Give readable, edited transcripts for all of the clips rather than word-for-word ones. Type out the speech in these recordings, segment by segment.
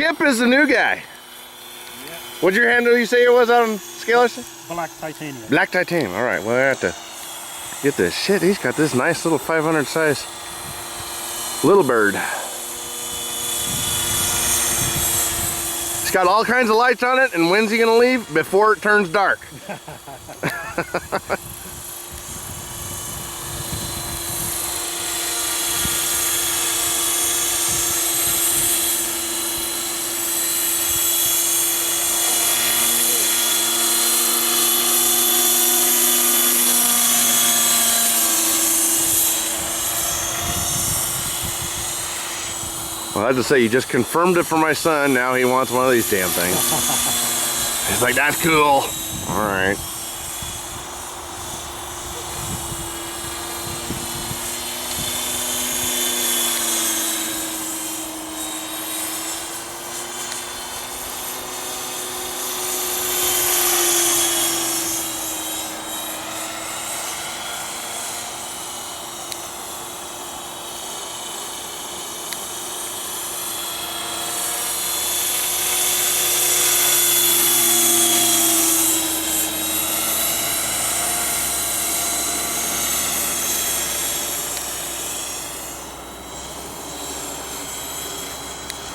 KIP is the new guy. Yeah. What'd your handle you say it was on Scalers? Black titanium. Black titanium. All right, well, I have to get this shit. He's got this nice little 500 size little bird. It's got all kinds of lights on it, and when's he gonna leave? Before it turns dark. Well, I have to say, you just confirmed it for my son. Now he wants one of these damn things. He's like, that's cool. All right.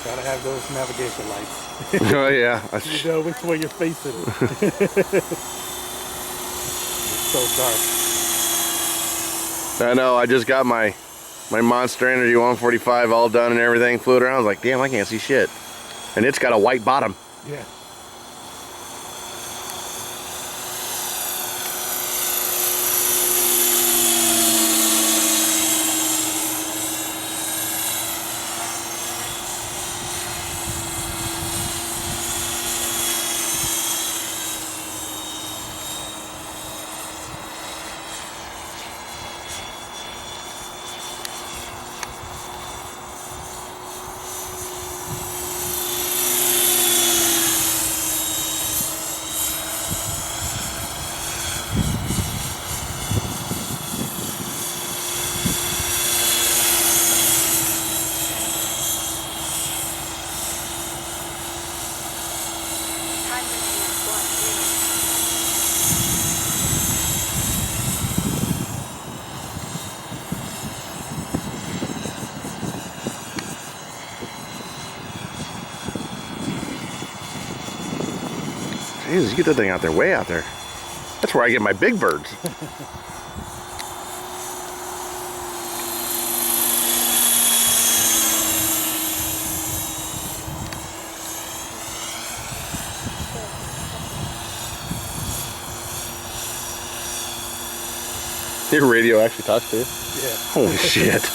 Gotta have those navigation lights. Oh yeah. You know which way you're facing. It's so dark. I know. I just got my Monster Energy 145 all done and everything, flew it around. I was like, damn, I can't see shit. And it's got a white bottom. Yeah. Jesus, you get that thing out there, way out there. That's where I get my big birds. Your radio actually talks to you? Yeah. Holy shit.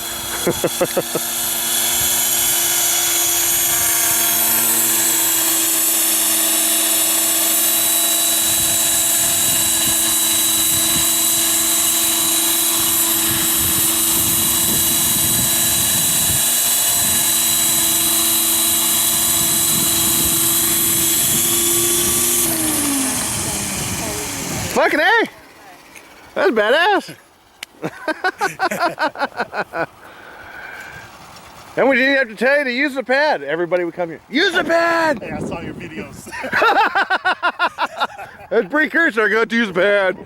Fucking A! That's badass! And we didn't have to tell you to use the pad. Everybody would come here. Use the pad! Hey, I saw your videos. That's precursor, I got to use the pad.